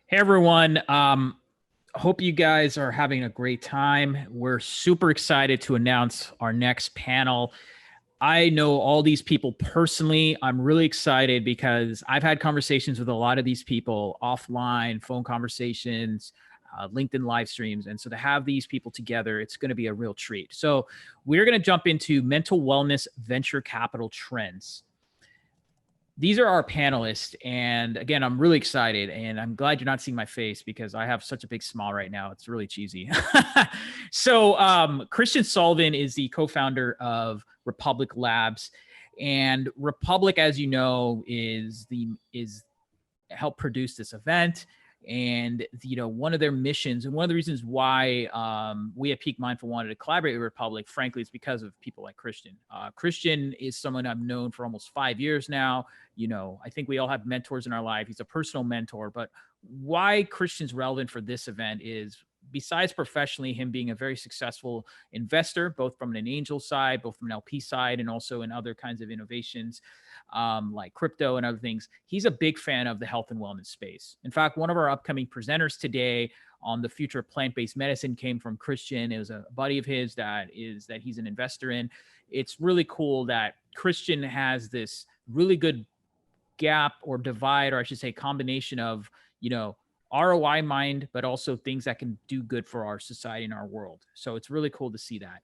Hey everyone. Hope you guys are having a great time. We're super excited to announce our next panel. I know all these people personally. I'm really excited because I've had conversations with a lot of these people offline, phone conversations, LinkedIn live streams. And so to have these people together, it's going to be a real treat. So we're going to jump into mental wellness venture capital trends. These are our panelists. And again, I'm really excited and I'm glad you're not seeing my face because I have such a big smile right now. It's really cheesy. So Christian Sullivan is the co-founder of Republic Labs. And Republic, as you know, is help produce this event. And one of their missions and one of the reasons why we at Peak Mindful wanted to collaborate with Republic, frankly, is because of people like Christian. Christian is someone I've known for almost 5 years now. I think we all have mentors in our life. He's a personal mentor. But why Christian's relevant for this event is, besides professionally, him being a very successful investor, both from an angel side, both from an LP side, and also in other kinds of innovations like crypto and other things. He's a big fan of the health and wellness space. In fact, one of our upcoming presenters today on the future of plant-based medicine came from Christian. It was a buddy of his that he's an investor in. It's really cool that Christian has this really good gap or divide, or I should say combination of, ROI mind, but also things that can do good for our society and our world. So it's really cool to see that.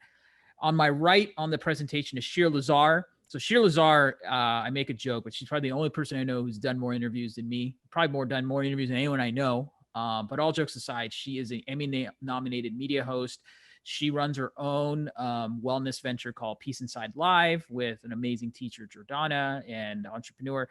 On my right on the presentation is Shria Lazar. So Shira Lazar, I make a joke, but she's probably the only person I know who's done more interviews than me. Probably done more interviews than anyone I know. But all jokes aside, she is an Emmy Nominated Media Host. She runs her own wellness venture called Peace Inside Live with an amazing teacher, Jordana, and entrepreneur.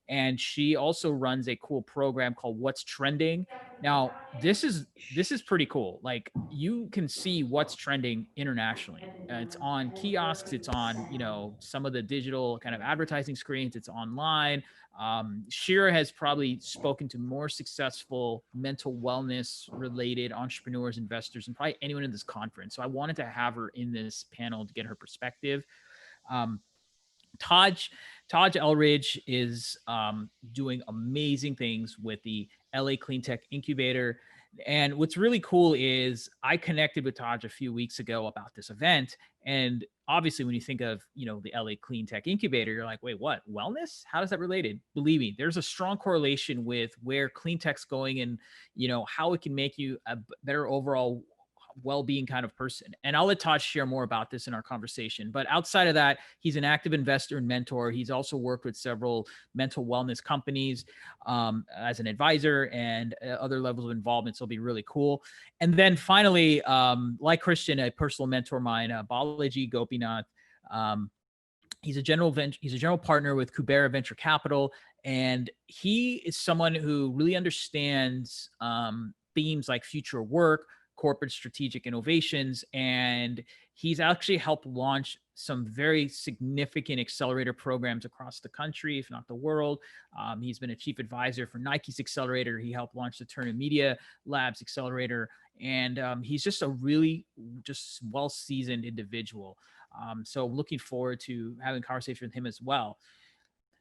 And she also runs a cool program called What's Trending. Now, this is pretty cool. Like, you can see what's trending internationally. It's on kiosks. It's on, some of the digital kind of advertising screens. It's online. Shira has probably spoken to more successful mental wellness related entrepreneurs, investors, and probably anyone in this conference. So I wanted to have her in this panel to get her perspective. Taj Eldrigde is doing amazing things with the LA Cleantech Incubator. And what's really cool is I connected with Taj a few weeks ago about this event. And obviously, when you think of, the LA Cleantech Incubator, you're like, wait, what? Wellness? How is that related? Believe me, there's a strong correlation with where clean tech's going and, how it can make you a better overall well-being kind of person. And I'll let Todd share more about this in our conversation. But outside of that, he's an active investor and mentor. He's also worked with several mental wellness companies as an advisor and other levels of involvement. So it'll be really cool. And then finally, like Christian, a personal mentor of mine, Balaji Gopinath. He's a general partner with Kubera Venture Capital, and he is someone who really understands themes like future work, corporate strategic innovations, and he's actually helped launch some very significant accelerator programs across the country, if not the world. He's been a chief advisor for Nike's accelerator. He helped launch the Turner Media Labs accelerator, and he's just a really well-seasoned individual. So looking forward to having a conversation with him as well.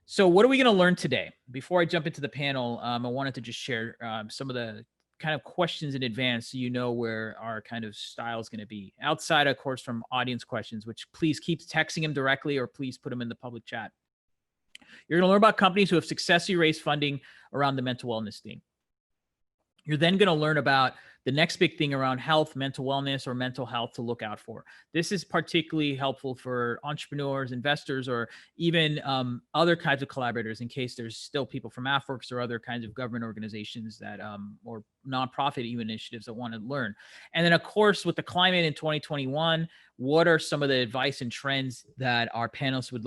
So what are we going to learn today? Before I jump into the panel, I wanted to just share some of the kind of questions in advance so you know where our kind of style is going to be. Outside, of course, from audience questions, which please keep texting them directly or please put them in the public chat. You're going to learn about companies who have successfully raised funding around the mental wellness theme. You're then going to learn about the next big thing around health, mental wellness, or mental health to look out for. This is particularly helpful for entrepreneurs, investors, or even other kinds of collaborators in case there's still people from AFWorks or other kinds of government organizations that, or nonprofit even initiatives that want to learn. And then, of course, with the climate in 2021, what are some of the advice and trends that our panelists would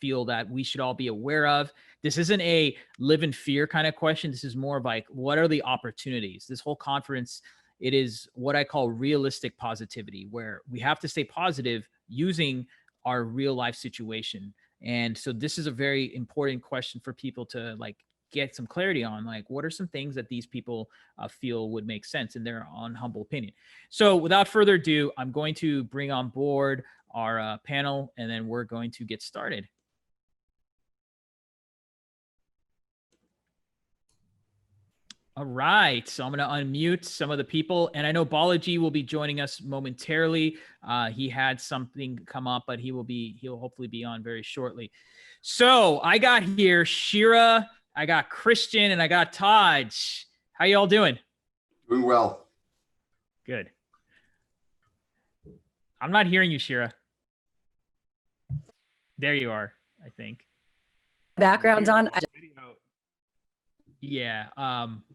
feel that we should all be aware of? This isn't a live in fear kind of question. This is more of like, what are the opportunities? This whole conference, it is what I call realistic positivity, where we have to stay positive using our real life situation. And so this is a very important question for people to get some clarity on, what are some things that these people feel would make sense in their own humble opinion. So without further ado, I'm going to bring on board our panel, and then we're going to get started. All right, so I'm going to unmute some of the people, and I know Balaji will be joining us momentarily. He had something come up, but he'll hopefully be on very shortly. So I got here Shira, I got Christian, and I got Taj. How y'all doing? Doing well. Good. I'm not hearing you, Shira. There you are, I think. Background's on. Yeah,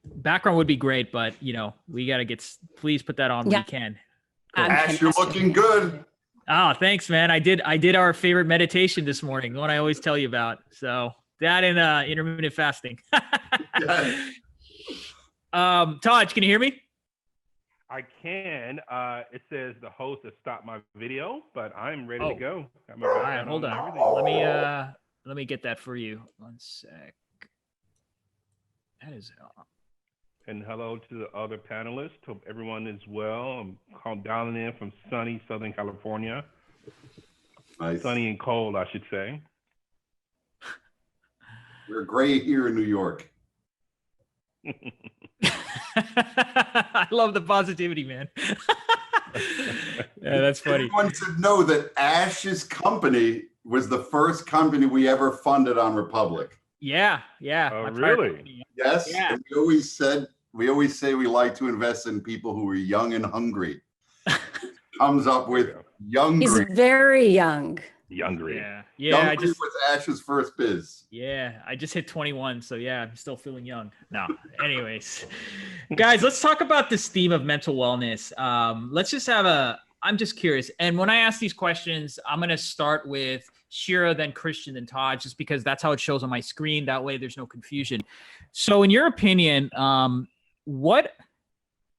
background would be great, but we got to please put that on when you can. Cool. Ash, you're looking good. Oh, thanks, man. I did our favorite meditation this morning, the one I always tell you about. So that and intermittent fasting. Yes. Taj, can you hear me? I can. It says the host has stopped my video, but I'm ready to go. All right, hold on. Let me get that for you. One sec. That is. And hello to the other panelists. Hope everyone is well. I'm dialing in from sunny Southern California. Nice. Sunny and cold, I should say. We're gray here in New York. I love the positivity, man. Yeah, that's funny. Everyone should know that Ash's company was the first company we ever funded on Republic. Yeah. Really? Yes. Yeah. And we always say we like to invest in people who are young and hungry. Comes up with young. He's very young. Younger. Yeah. I just was Ash's first biz. Yeah, I just hit 21, so yeah, I'm still feeling young. No, anyways, guys, let's talk about this theme of mental wellness. Let's just I'm just curious, and when I ask these questions, I'm gonna start with Shira, then Christian, then Todd, just because that's how it shows on my screen. That way, there's no confusion. So, in your opinion, what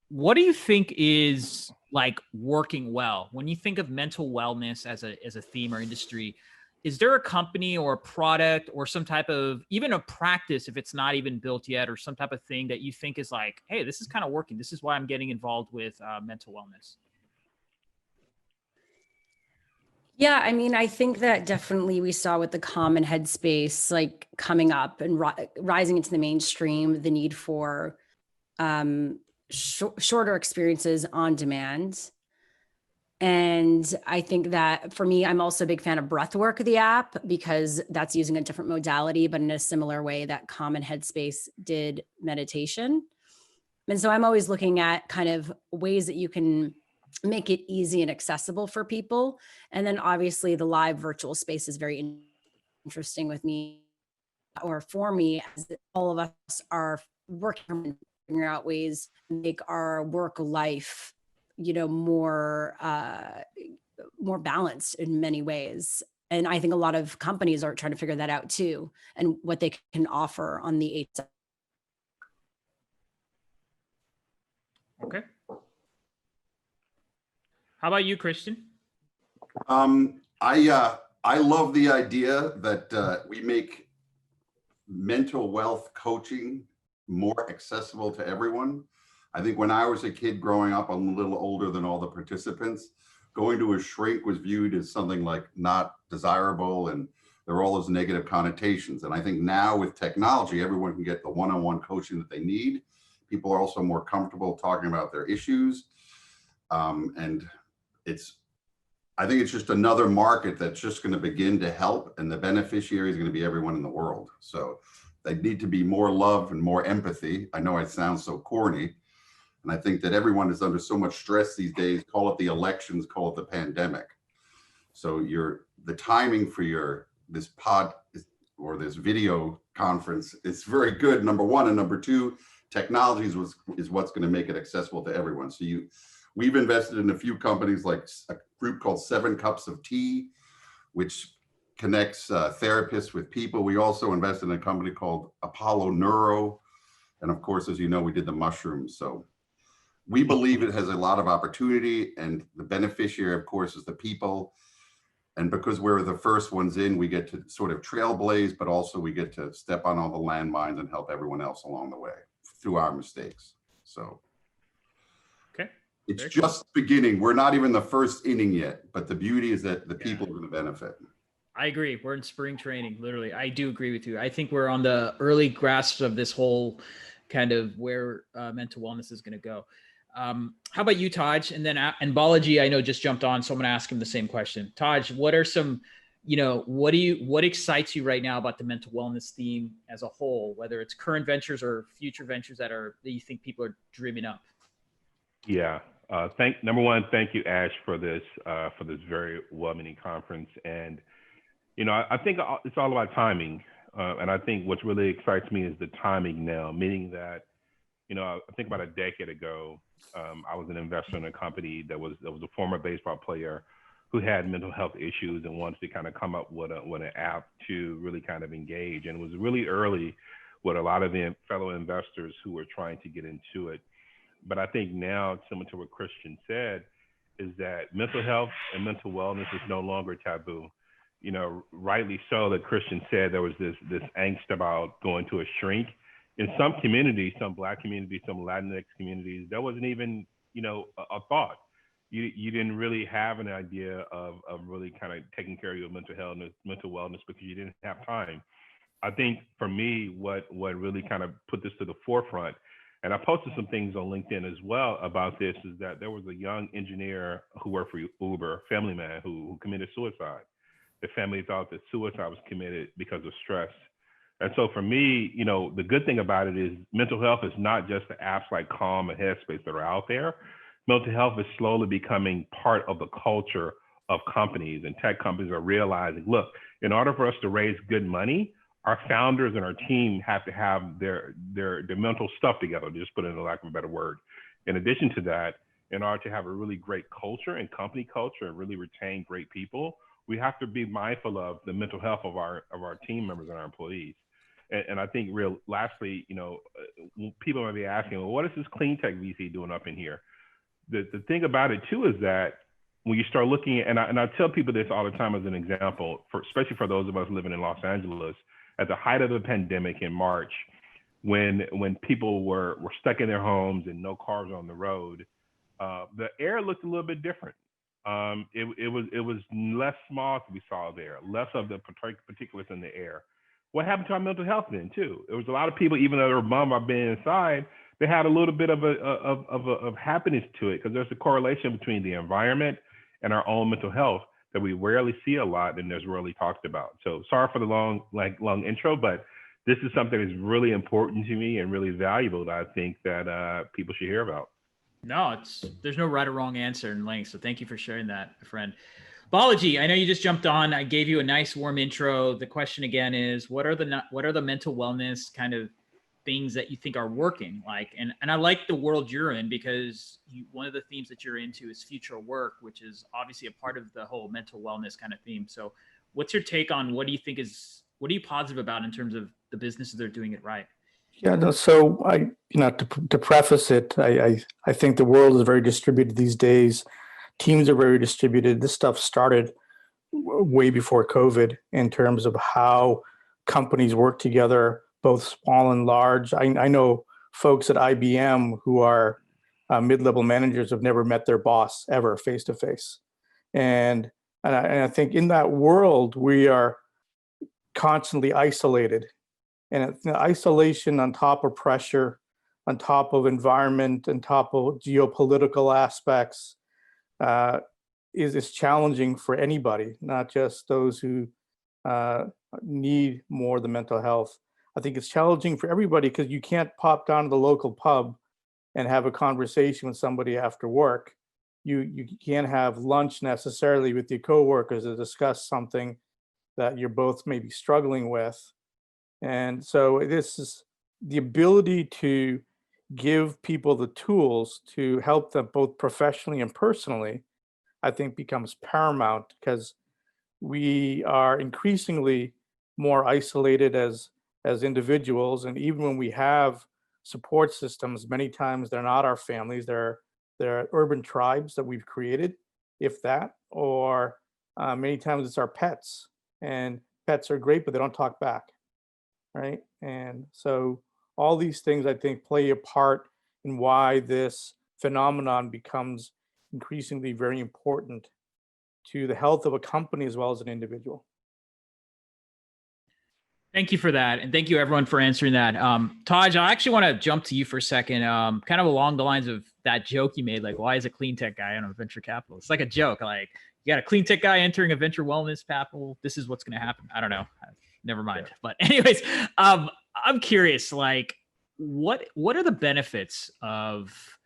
do you think is like working well when you think of mental wellness as a theme or industry? Is there a company or a product or some type of, even a practice, if it's not even built yet, or some type of thing that you think is like, hey, this is kind of working, this is why I'm getting involved with mental wellness? Yeah, I mean, I think that definitely we saw with the common headspace like coming up and rising into the mainstream, the need for shorter experiences on demand. And I think that for me, I'm also a big fan of Breathwork, the app, because that's using a different modality, but in a similar way that Common Headspace did meditation. And so I'm always looking at kind of ways that you can make it easy and accessible for people. And then obviously the live virtual space is very interesting with me, or for me, as all of us are working on figuring out ways to make our work life, more balanced in many ways. And I think a lot of companies are trying to figure that out too, and what they can offer on the 8. Okay. How about you, Christian? I love the idea that we make mental wealth coaching more accessible to everyone. I think when I was a kid growing up, I'm a little older than all the participants, going to a shrink was viewed as something like not desirable, and there were all those negative connotations. And I think now with technology, everyone can get the one-on-one coaching that they need. People are also more comfortable talking about their issues. And I think it's just another market that's just going to begin to help, and the beneficiary is going to be everyone in the world. So they need to be more love and more empathy. I know it sounds so corny, and I think that everyone is under so much stress these days. Call it the elections, call it the pandemic. So the timing for this pod or this video conference is very good, number one. And number two, technology is what's going to make it accessible to everyone. So we've invested in a few companies, like a group called 7 Cups of Tea, which connects therapists with people. We also invested in a company called Apollo Neuro. And of course, as you know, we did the mushrooms. So we believe it has a lot of opportunity, and the beneficiary, of course, is the people. And because we're the first ones in, we get to sort of trailblaze, but also we get to step on all the landmines and help everyone else along the way through our mistakes. So okay. It's just beginning. We're not even the first inning yet, but the beauty is that the people are going to benefit. I agree. We're in spring training, literally. I do agree with you. I think we're on the early grasp of this whole kind of where mental wellness is going to go. How about you, Taj? And then and Balaji, I know just jumped on, so I'm going to ask him the same question. Taj, what are some, what excites you right now about the mental wellness theme as a whole, whether it's current ventures or future ventures that you think people are dreaming up? Yeah. Number one, thank you, Ash, for this very well-meaning conference. And I think it's all about timing. And I think what really excites me is the timing now, meaning that, I think about a decade ago, I was an investor in a company that was a former baseball player who had mental health issues and wanted to kind of come up with an app to really kind of engage. And it was really early with a lot of the fellow investors who were trying to get into it. But I think now, similar to what Christian said, is that mental health and mental wellness is no longer taboo. Rightly so that Christian said there was this angst about going to a shrink. In some communities, some Black communities, some Latinx communities, there wasn't even, a thought. You didn't really have an idea of really kind of taking care of your mental wellness because you didn't have time. I think for me, what really kind of put this to the forefront, and I posted some things on LinkedIn as well about this, is that there was a young engineer who worked for Uber, family man, who committed suicide. The family thought that suicide was committed because of stress. And so for me, the good thing about it is mental health is not just the apps like Calm and Headspace that are out there. Mental health is slowly becoming part of the culture of companies, and tech companies are realizing, look, in order for us to raise good money, our founders and our team have to have their mental stuff together, just put it in the lack of a better word. In addition to that, in order to have a really great culture and company culture and really retain great people, we have to be mindful of the mental health of our team members and our employees. And I think lastly, people might be asking, well, what is this Cleantech VC doing up in here? The thing about it too is that when you start looking at, and I tell people this all the time as an example, especially for those of us living in Los Angeles, at the height of the pandemic in March, when people were stuck in their homes and no cars on the road, the air looked a little bit different. It was less smog we saw there, less of the particulates in the air. What happened to our mental health then too? There was a lot of people, even though they were bummed about being inside, they had a little bit of happiness to it, because there's a correlation between the environment and our own mental health that we rarely see a lot and there's rarely talked about. So sorry for the long intro, but this is something that's really important to me and really valuable that I think that people should hear about. No, there's no right or wrong answer in length. So thank you for sharing that, my friend. Balaji, I know you just jumped on. I gave you a nice warm intro. The question again is, what are the mental wellness kind of things that you think are working? And I like the world you're in, because one of the themes that you're into is future work, which is obviously a part of the whole mental wellness kind of theme. So what's your take on what are you positive about in terms of the businesses that are doing it right? Yeah, no, so to preface it, I think the world is very distributed these days. Teams are very distributed. This stuff started way before COVID in terms of how companies work together, both small and large. I know folks at IBM who are mid-level managers have never met their boss ever face to face. And I think in that world, we are constantly isolated. And isolation on top of pressure, on top of environment, on top of geopolitical aspects, is challenging for anybody, not just those who need more of the mental health. I think it's challenging for everybody, because you can't pop down to the local pub and have a conversation with somebody after work. You can't have lunch necessarily with your coworkers to discuss something that you're both maybe struggling with. And so this is the ability to give people the tools to help them both professionally and personally, I think becomes paramount, because we are increasingly more isolated as individuals. And even when we have support systems, many times they're not our families, they're urban tribes that we've created, if that, or many times it's our pets. And pets are great, but they don't talk back, right? And so all these things, I think, play a part in why this phenomenon becomes increasingly very important to the health of a company as well as an individual. Thank you for that. And thank you everyone for answering that. Taj, I actually want to jump to you for a second, kind of along the lines of that joke you made, like, why is a clean tech guy on a venture capital? It's like a joke. Like, you got a clean tech guy entering a venture wellness capital. This is what's going to happen. I don't know. Never mind. Yeah. But anyways, I'm curious, like, what are the benefits of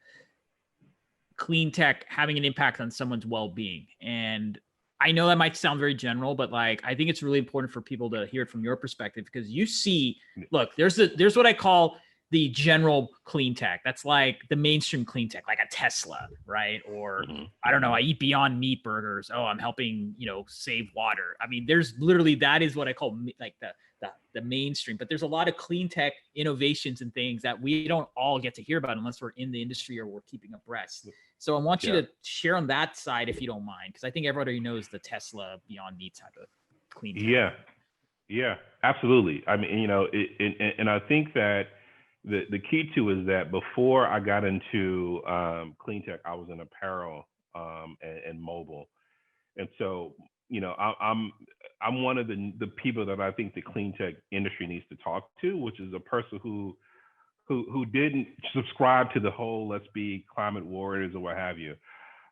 clean tech having an impact on someone's well-being? And I know that might sound very general, but like, I think it's really important for people to hear it from your perspective, because you see, look, there's what I call the general clean tech. That's like the mainstream clean tech, like a Tesla, right? Or I don't know, I eat Beyond Meat burgers. Oh, I'm helping, save water. I mean, there's literally, that is what I call like the mainstream, but there's a lot of clean tech innovations and things that we don't all get to hear about unless we're in the industry or we're keeping abreast. So I want you to share on that side, if you don't mind, because I think everybody knows the Tesla Beyond Meat type of clean tech. Yeah, absolutely. I mean, and I think that the key to is that before I got into clean tech, I was in apparel and mobile, and so I'm one of the people that I think the clean tech industry needs to talk to, which is a person who didn't subscribe to the whole let's be climate warriors or what have you.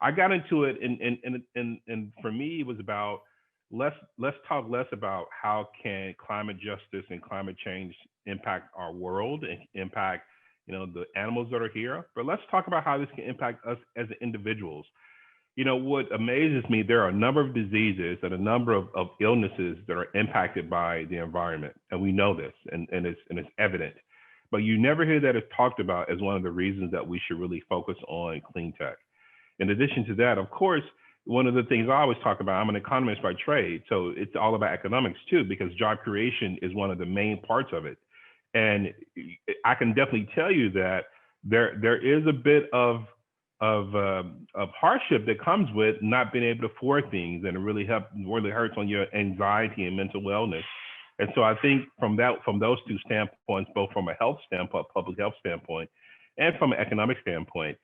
I got into it, and for me it was about let's talk less about how can climate justice and climate change impact our world and impact the animals that are here, but let's talk about how this can impact us as individuals. What amazes me, there are a number of diseases and a number of illnesses that are impacted by the environment, and we know this, and it's evident. But you never hear that it's talked about as one of the reasons that we should really focus on clean tech. In addition to that, of course, one of the things I always talk about, I'm an economist by trade, so it's all about economics too, because job creation is one of the main parts of it. And I can definitely tell you that there is a bit of hardship that comes with not being able to afford things, and it really hurts on your anxiety and mental wellness. And so I think from those two standpoints, both from a health standpoint, public health standpoint, and from an economic standpoint,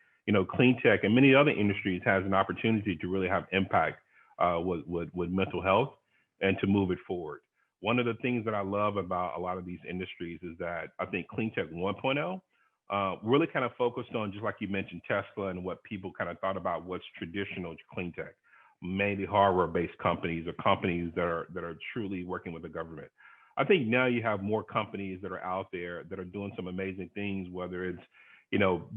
clean tech and many other industries has an opportunity to really have impact with mental health and to move it forward. One of the things that I love about a lot of these industries is that I think Clean Tech 1.0 really kind of focused on, just like you mentioned, Tesla and what people kind of thought about what's traditional clean tech, mainly hardware-based companies or companies that are truly working with the government. I think now you have more companies that are out there that are doing some amazing things, whether it's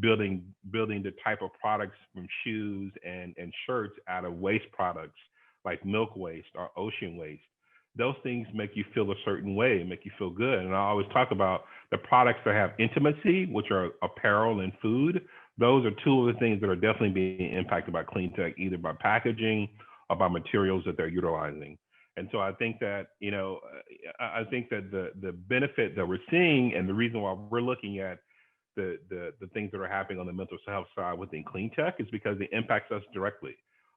building the type of products from shoes and shirts out of waste products like milk waste or ocean waste. Those things make you feel a certain way, make you feel good. And I always talk about the products that have intimacy, which are apparel and food. Those are two of the things that are definitely being impacted by clean tech, either by packaging or by materials that they're utilizing. And so I think that, I think that the benefit that we're seeing, and the reason why we're looking at the things that are happening on the mental health side within clean tech is because it impacts us directly.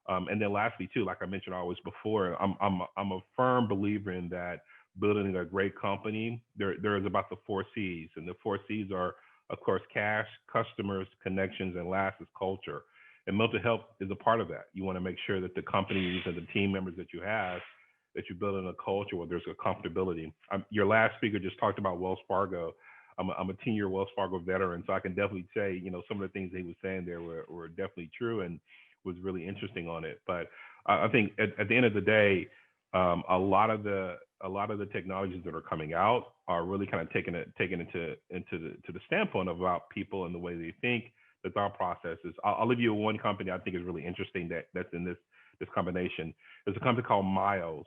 And then lastly, too, like I mentioned always before, I'm a firm believer in that building a great company, there is about the 4 C's. And the 4 C's are, of course, cash, customers, connections, and last is culture. And mental health is a part of that. You want to make sure that the companies and the team members that you have, that you build in a culture where there's a comfortability. Your last speaker just talked about Wells Fargo. I'm a 10-year Wells Fargo veteran, so I can definitely say, some of the things he was saying there were definitely true and was really interesting on it. But I think at the end of the day, a lot of the technologies that are coming out are really kind of taken into the standpoint about people and the way they think, the thought processes. I'll leave you with one company I think is really interesting that's in this combination. There's a company called Miles,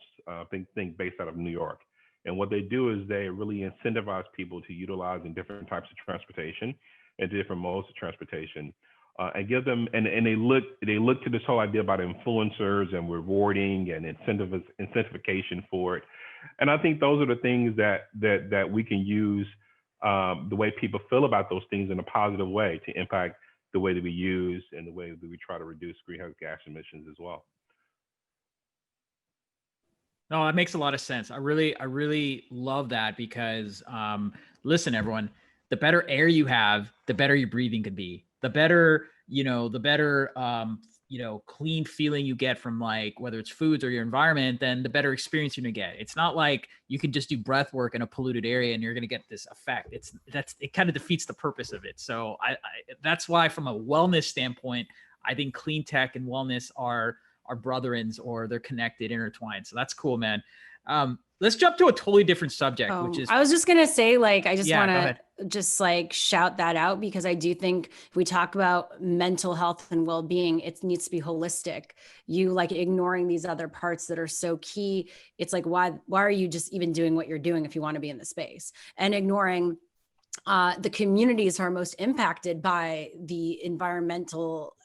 think based out of New York. And what they do is they really incentivize people to utilize in different types of transportation and different modes of transportation, and give them, and they look to this whole idea about influencers and rewarding and incentivization for it. And I think those are the things that we can use the way people feel about those things in a positive way to impact the way that we use and the way that we try to reduce greenhouse gas emissions as well. No, that makes a lot of sense. I really love that because, listen, everyone, the better air you have, the better your breathing could be. The better, clean feeling you get from like whether it's foods or your environment, then the better experience you're gonna get. It's not like you can just do breath work in a polluted area and you're gonna get this effect. It kind of defeats the purpose of it. So that's why from a wellness standpoint, I think clean tech and wellness are brotherins, or they're connected, intertwined. So that's cool, man. Let's jump to a totally different subject, which is I was just gonna say, like, I just Yeah, go want ahead. to just like shout that out, because I do think if we talk about mental health and well-being, it needs to be holistic. You like ignoring these other parts that are so key. It's like, why are you just even doing what you're doing if you want to be in the space, and ignoring the communities who are most impacted by the environmental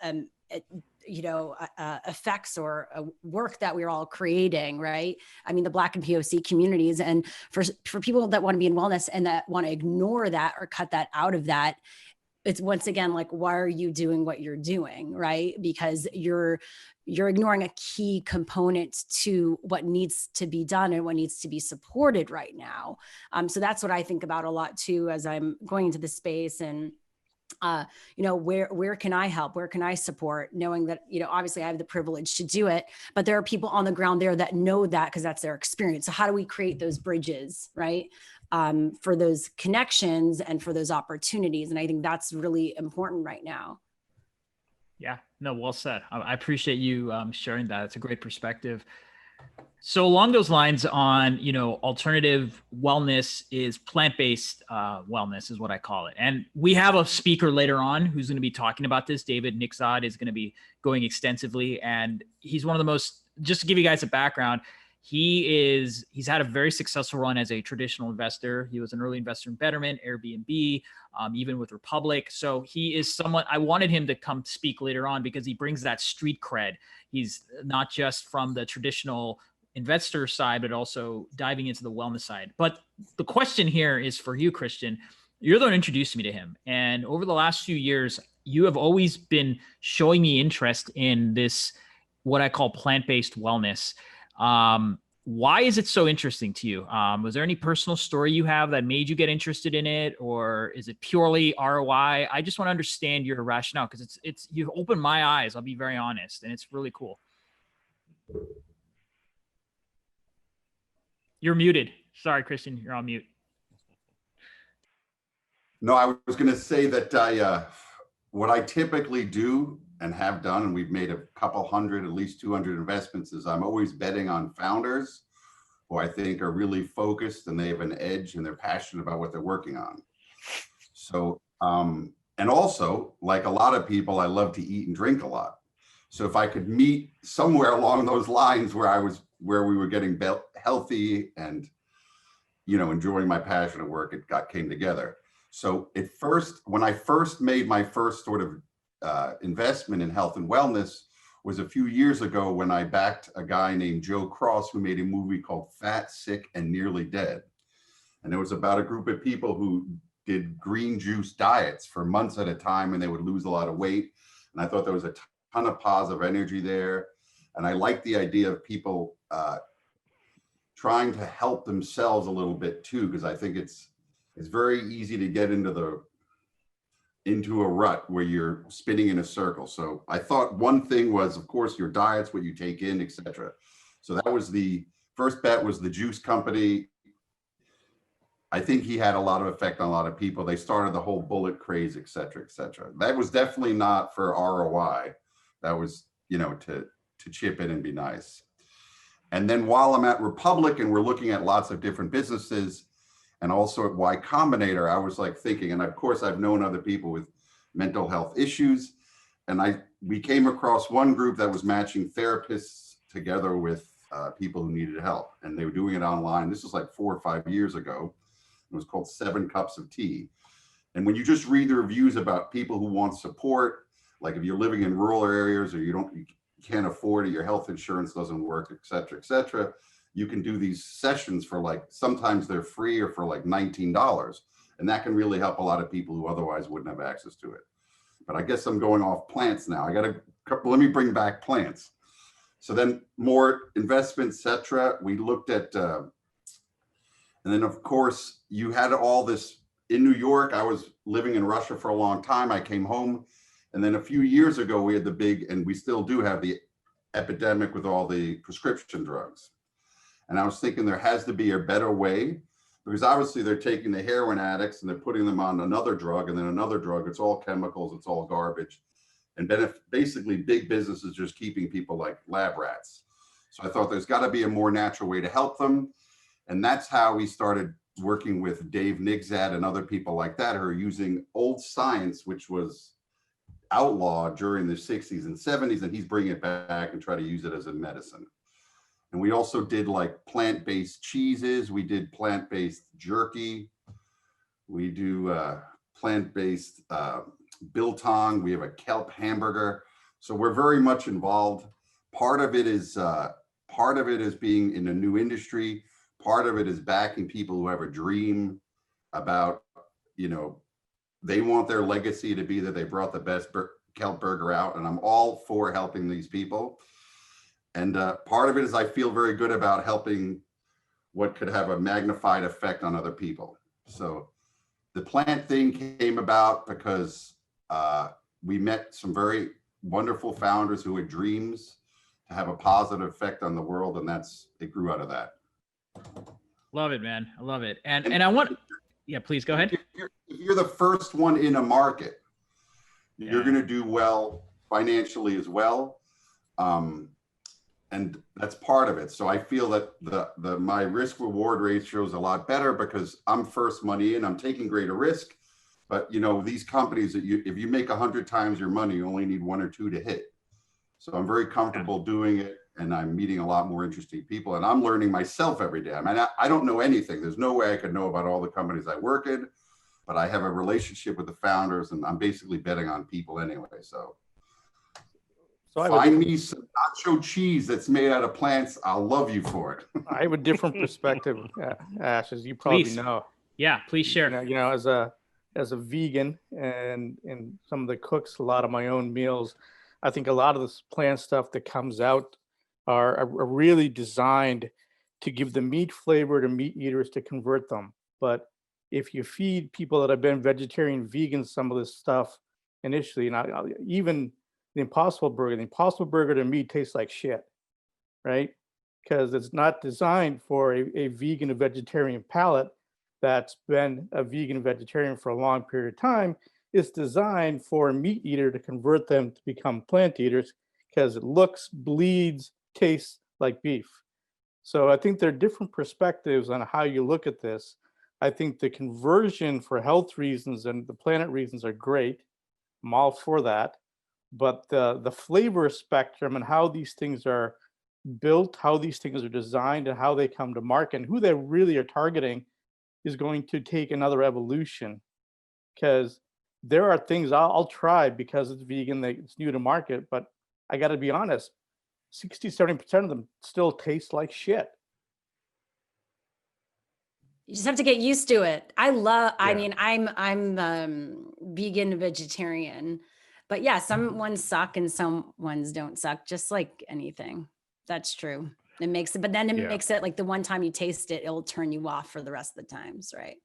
effects or work that we're all creating, right? I mean, the Black and POC communities, and for people that want to be in wellness and that want to ignore that or cut that out of that, it's once again like, why are you doing what you're doing, right? Because you're ignoring a key component to what needs to be done and what needs to be supported right now. So that's what I think about a lot too, as I'm going into the space. And where can I help? Where can I support? Knowing that, obviously I have the privilege to do it, but there are people on the ground there that know that because that's their experience. So how do we create those bridges, right? For those connections and for those opportunities. And I think that's really important right now. Yeah, no, well said. I appreciate you sharing that. It's a great perspective. So along those lines on, alternative wellness is plant-based wellness is what I call it. And we have a speaker later on who's going to be talking about this. David Nixon is going to be going extensively. And he's one of the most, just to give you guys a background, he's had a very successful run as a traditional investor. He was an early investor in Betterment, Airbnb, even with Republic. So he is someone, I wanted him to come speak later on because he brings that street cred. He's not just from the traditional investor side, but also diving into the wellness side. But the question here is for you, Christian. You're the one who introduced me to him. And over the last few years, you have always been showing me interest in this, what I call plant-based wellness. Why is it so interesting to you? Was there any personal story you have that made you get interested in it? Or is it purely ROI? I just want to understand your rationale, because you've opened my eyes. I'll be very honest. And it's really cool. You're muted. Sorry, Christian, you're on mute. No, I was going to say that what I typically do and have done, and we've made a couple hundred, at least 200 investments, is I'm always betting on founders who I think are really focused and they have an edge and they're passionate about what they're working on. So, and also, like a lot of people, I love to eat and drink a lot. So if I could meet somewhere along those lines where we were getting healthy and, enjoying my passion at work, came together. So when I first made my first sort of investment in health and wellness was a few years ago when I backed a guy named Joe Cross, who made a movie called Fat, Sick, and Nearly Dead. And it was about a group of people who did green juice diets for months at a time, and they would lose a lot of weight. And I thought there was a ton of positive energy there. And I like the idea of people trying to help themselves a little bit too, because I think it's very easy to get into a rut where you're spinning in a circle. So I thought one thing was, of course, your diets, what you take in, etc. So that was the first bet, was the juice company. I think he had a lot of effect on a lot of people. They started the whole bullet craze, etc., etc. That was definitely not for ROI. That was, to chip in and be nice. And then while I'm at Republic and we're looking at lots of different businesses, and also at Y Combinator, I was like thinking, and of course I've known other people with mental health issues, and we came across one group that was matching therapists together with people who needed help, and they were doing it online. This was like 4 or 5 years ago. It was called 7 Cups of Tea. And when you just read the reviews about people who want support, like if you're living in rural areas or you can't afford it, your health insurance doesn't work, et cetera, you can do these sessions for sometimes they're free or for $19. And that can really help a lot of people who otherwise wouldn't have access to it. But I guess I'm going off plants now. Let me bring back plants. So then more investments, et cetera. We looked at, and then of course you had all this in New York. I was living in Russia for a long time. I came home And then a few years ago, we had the big, and we still do have the epidemic with all the prescription drugs. And I was thinking there has to be a better way, because obviously they're taking the heroin addicts and they're putting them on another drug and then another drug. It's all chemicals, it's all garbage. And basically big business is just keeping people like lab rats. So I thought there's got to be a more natural way to help them. And that's how we started working with Dave Nigzad and other people like that who are using old science, which was outlawed during the 60s and 70s, and he's bringing it back and try to use it as a medicine. And we also did like plant-based cheeses. We did plant-based jerky. We do plant-based biltong. We have a kelp hamburger. So we're very much involved. Part of it is being in a new industry. Part of it is backing people who have a dream about, you know, they want their legacy to be that they brought the best kelp burger out. And I'm all for helping these people. And part of it is I feel very good about helping what could have a magnified effect on other people. So the plant thing came about because we met some very wonderful founders who had dreams to have a positive effect on the world. And it grew out of that. Love it, man. I love it. And I want, yeah, please go ahead. If you're the first one in a market, you're going to do well financially as well. And that's part of it. So I feel that my risk reward ratio is a lot better because I'm first money in, I'm taking greater risk. But you know, these companies that if you make 100 times your money, you only need 1 or 2 to hit. So I'm very comfortable doing it, and I'm meeting a lot more interesting people, and I'm learning myself every day. I mean, I don't know anything. There's no way I could know about all the companies I work in, but I have a relationship with the founders, and I'm basically betting on people anyway. So find me some nacho cheese that's made out of plants. I'll love you for it. I have a different perspective, Ash, as you probably Please. know. Yeah, please share. You know, as a vegan and some of the cooks, a lot of my own meals, I think a lot of this plant stuff that comes out are really designed to give the meat flavor to meat eaters to convert them. But if you feed people that have been vegetarian, vegan, some of this stuff initially, and even the Impossible Burger to me tastes like shit, right? Because it's not designed for a vegan or vegetarian palate that's been a vegan and vegetarian for a long period of time. It's designed for a meat eater to convert them to become plant eaters because it looks, bleeds, tastes like beef. So I think there are different perspectives on how you look at this. I think the conversion for health reasons and the planet reasons are great. I'm all for that. But the flavor spectrum and how these things are built, how these things are designed, and how they come to market, and who they really are targeting is going to take another evolution. Because there are things I'll try because it's vegan, that it's new to market, but I got to be honest, 60-70% of them still taste like shit. You just have to get used to it. I mean, I'm vegan, vegetarian, but yeah, some ones suck and some ones don't suck, just like anything. That's true. It makes it, but then it makes it like the one time you taste it, it'll turn you off for the rest of the times, right?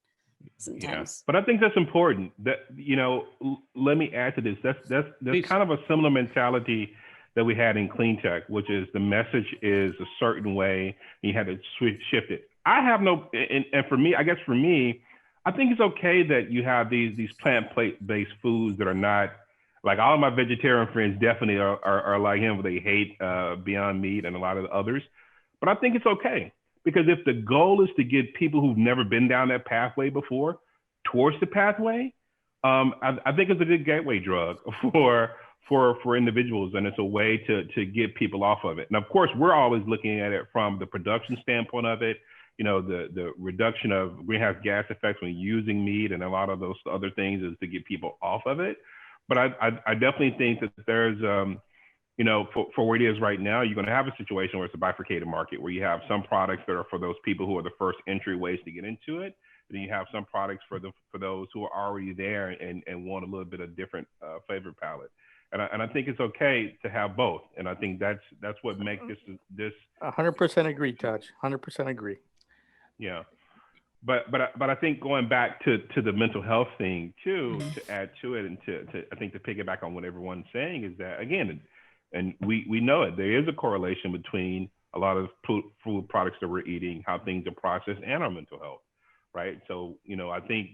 Sometimes. Yeah. But I think that's important. That, you know, let me add to this. That's kind of a similar mentality that we had in Cleantech, which is the message is a certain way, and you had to shift it. I have no, and for me, I think it's okay that you have these plant-based foods that are not, like all of my vegetarian friends definitely are like him, they hate Beyond Meat and a lot of the others. But I think it's okay, because if the goal is to get people who've never been down that pathway before towards the pathway, I think it's a good gateway drug for individuals, and it's a way to get people off of it. And of course, we're always looking at it from the production standpoint of it, you know, the reduction of greenhouse gas effects when using meat, and a lot of those other things is to get people off of it. But I definitely think that there's, you know, for where it is right now, you're going to have a situation where it's a bifurcated market, where you have some products that are for those people who are the first entryways to get into it. And then you have some products for those who are already there and want a little bit of different flavor palette. And I think it's okay to have both. And I think that's what makes this. 100% agree, Touch. 100% agree. Yeah. But I think going back to the mental health thing too, to add to it, and to I think to piggyback on what everyone's saying is that, again, and we know it, there is a correlation between a lot of food products that we're eating, how things are processed, and our mental health, right? So, I think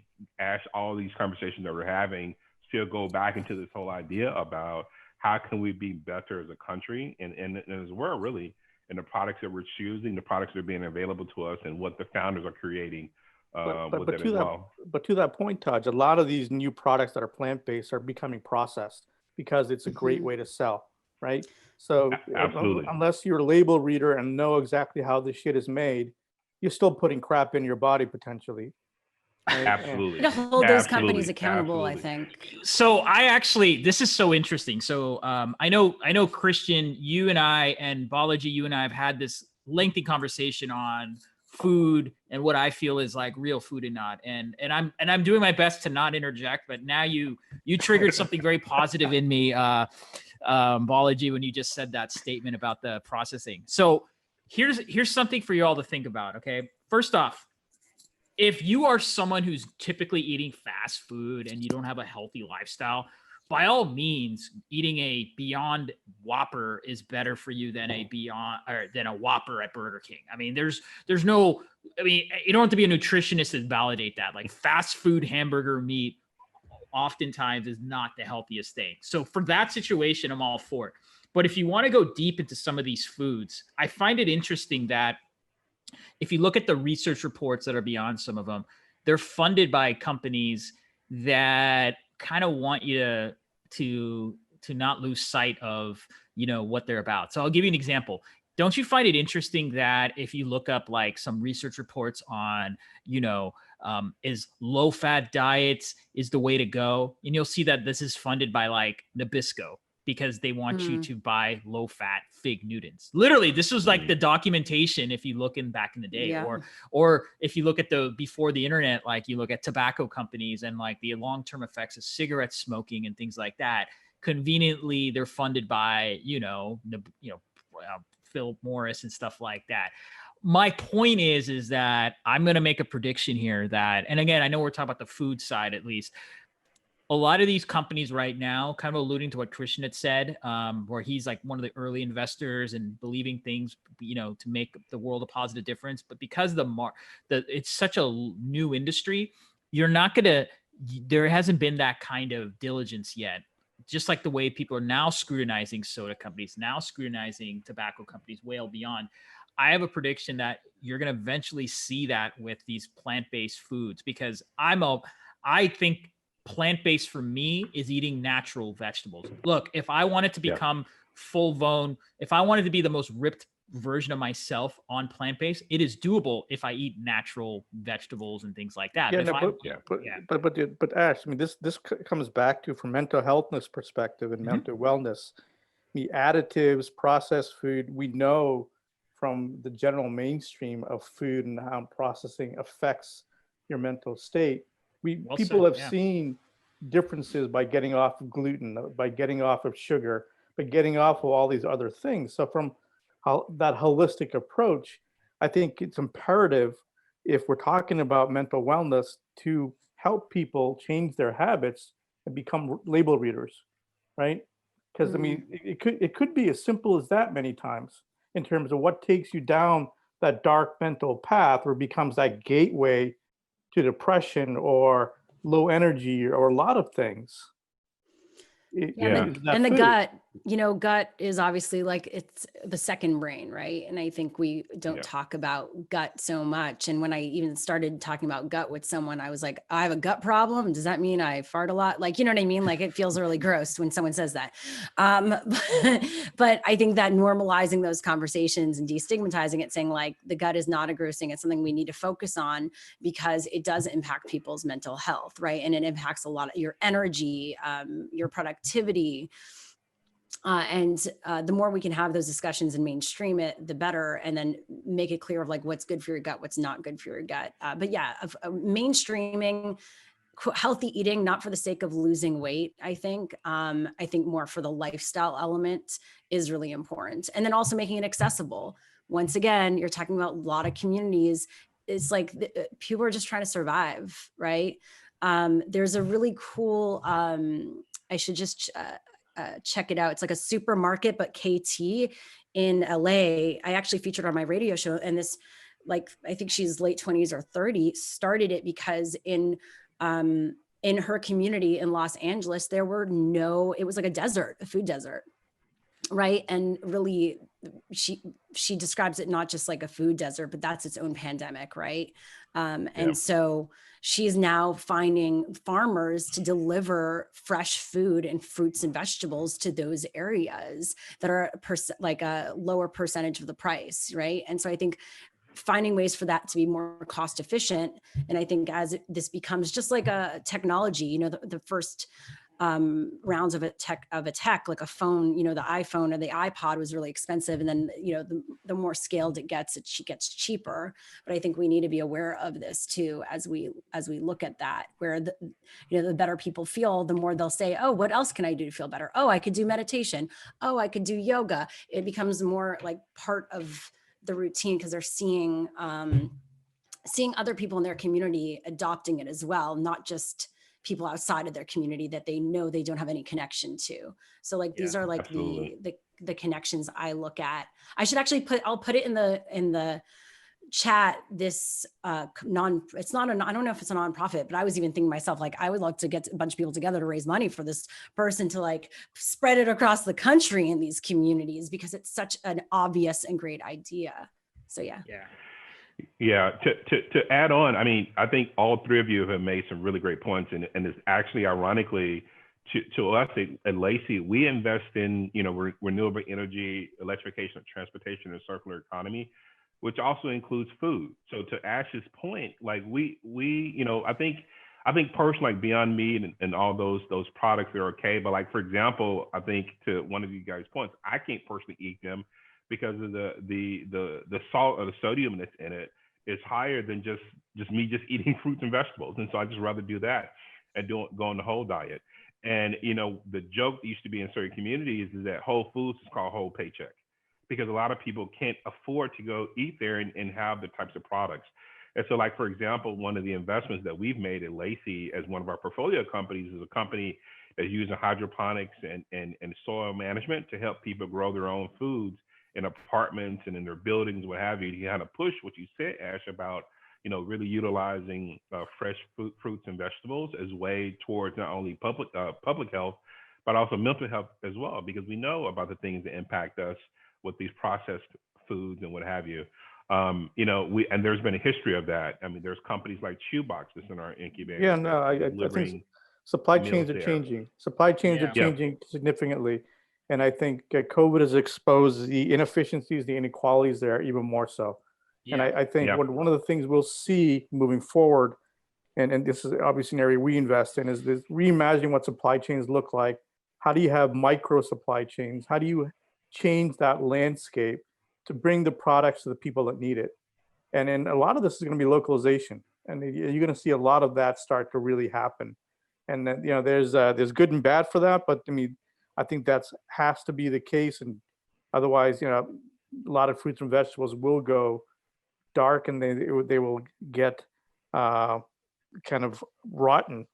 all these conversations that we're having still go back into this whole idea about how can we be better as a country and as well, really, in the products that we're choosing, the products that are being available to us, and what the founders are creating with it as well. But to that point, Taj, a lot of these new products that are plant-based are becoming processed because it's a great way to sell, right? So Absolutely. Unless you're a label reader and know exactly how this shit is made, you're still putting crap in your body potentially. Right? Absolutely. To hold those companies accountable, I think. So this is so interesting. So I know Christian, you and I, and Balaji, you and I have had this lengthy conversation on food and what I feel is like real food and not. And I'm doing my best to not interject, but now you triggered something very positive in me, Balaji, when you just said that statement about the processing. So here's something for you all to think about. Okay, first off, if you are someone who's typically eating fast food and you don't have a healthy lifestyle, by all means, eating a Beyond Whopper is better for you than a Whopper at Burger King. I mean, you don't have to be a nutritionist to validate that. Like, fast food hamburger meat oftentimes is not the healthiest thing. So for that situation, I'm all for it. But if you want to go deep into some of these foods, I find it interesting that if you look at the research reports that are beyond some of them, they're funded by companies that kind of want you to not lose sight of, what they're about. So I'll give you an example. Don't you find it interesting that if you look up like some research reports on, is low-fat diets is the way to go, and you'll see that this is funded by like Nabisco, because they want you to buy low-fat fig Newtons. Literally, this was like the documentation if you look back in the day, or if you look at before the internet, like you look at tobacco companies and like the long-term effects of cigarette smoking and things like that. Conveniently, they're funded by, Philip Morris and stuff like that. My point is that I'm going to make a prediction here that, and again, I know we're talking about the food side at least, a lot of these companies right now, kind of alluding to what Christian had said, where he's like one of the early investors and believing things, to make the world a positive difference. But because it's such a new industry, there hasn't been that kind of diligence yet. Just like the way people are now scrutinizing soda companies, now scrutinizing tobacco companies, well beyond. I have a prediction that you're going to eventually see that with these plant-based foods, because I think plant-based for me is eating natural vegetables. Look, if I wanted to become full-blown, if I wanted to be the most ripped version of myself on plant-based, it is doable if I eat natural vegetables and things like that. But Ash, I mean, this comes back to, from mental healthness perspective and mental wellness, the additives, processed food, we know from the general mainstream of food and how processing affects your mental state. People have seen differences by getting off of gluten, by getting off of sugar, by getting off of all these other things. So from that holistic approach, I think it's imperative, if we're talking about mental wellness, to help people change their habits and become label readers, right? Because I mean, it could be as simple as that many times, in terms of what takes you down that dark mental path, or becomes that gateway to depression or low energy or a lot of things. And the gut, gut is obviously like, it's the second brain, right? And I think we don't talk about gut so much. And when I even started talking about gut with someone, I was like, I have a gut problem. Does that mean I fart a lot? Like, you know what I mean? Like, it feels really gross when someone says that. But I think that normalizing those conversations and destigmatizing it, saying like the gut is not a gross thing, it's something we need to focus on, because it does impact people's mental health, right? And it impacts a lot of your energy, your productivity. And the more we can have those discussions and mainstream it, the better, and then make it clear of like what's good for your gut, what's not good for your gut. But mainstreaming healthy eating, not for the sake of losing weight, I think more for the lifestyle element is really important. And then also making it accessible. Once again, you're talking about a lot of communities. it's like people are just trying to survive, right? There's a really cool, I should just check it out. It's like a supermarket, but KT in LA. I actually featured on my radio show, and this, like, I think she's late 20s or 30, started it because in her community in Los Angeles, it was like a desert, a food desert. Right. And really, she describes it not just like a food desert, but that's its own pandemic. Right. And so she's now finding farmers to deliver fresh food and fruits and vegetables to those areas that are like a lower percentage of the price. Right. And so I think finding ways for that to be more cost efficient. And I think as this becomes just like a technology, you know, the first rounds of a tech like a phone, you know, the iPhone or the iPod was really expensive, and then, you know, the more scaled it gets cheaper. But I think we need to be aware of this too as we look at that, where the better people feel, the more they'll say, oh, what else can I do to feel better? Oh, I could do meditation. Oh, I could do yoga. It becomes more like part of the routine because they're seeing other people in their community adopting it as well, not just people outside of their community that they know they don't have any connection to. So like, these are like the connections I look at. I should actually I'll put it in the chat, this I don't know if it's a nonprofit, but I was even thinking to myself, like, I would like to get a bunch of people together to raise money for this person to like spread it across the country in these communities, because it's such an obvious and great idea. So yeah. Yeah, to add on, I mean, I think all three of you have made some really great points, and it's actually ironically to us at Lacey, we invest in, you know, renewable energy, electrification of transportation, and circular economy, which also includes food. So to Ash's point, like we you know, I think personally, like Beyond Meat and all those products are okay, but like, for example, I think to one of you guys' points, I can't personally eat them because of the salt or the sodium that's in it is higher than just me just eating fruits and vegetables. And so I just rather do that and go on the whole diet. And, you know, the joke that used to be in certain communities is that Whole Foods is called whole paycheck, because a lot of people can't afford to go eat there and have the types of products. And so, like, for example, one of the investments that we've made at Lacey as one of our portfolio companies is a company that's using hydroponics and soil management to help people grow their own foods in apartments and in their buildings, what have you, to kind of push what you said, Ash, about, you know, really utilizing fresh fruits and vegetables as a way towards not only public health, but also mental health as well, because we know about the things that impact us with these processed foods and what have you. You know, and there's been a history of that. I mean, there's companies like Shoebox that's in our incubator. Yeah, no, I think supply chains are changing. Supply chains are changing significantly. And I think COVID has exposed the inefficiencies, the inequalities there even more so. And I think one of the things we'll see moving forward, and this is obviously an area we invest in, is this reimagining what supply chains look like. How do you have micro supply chains? How do you change that landscape to bring the products to the people that need it? And then a lot of this is going to be localization, and you're going to see a lot of that start to really happen. And then, you know, there's good and bad for that, but I mean, I think that's has to be the case, and otherwise, you know, a lot of fruits and vegetables will go dark, and they will get kind of rotten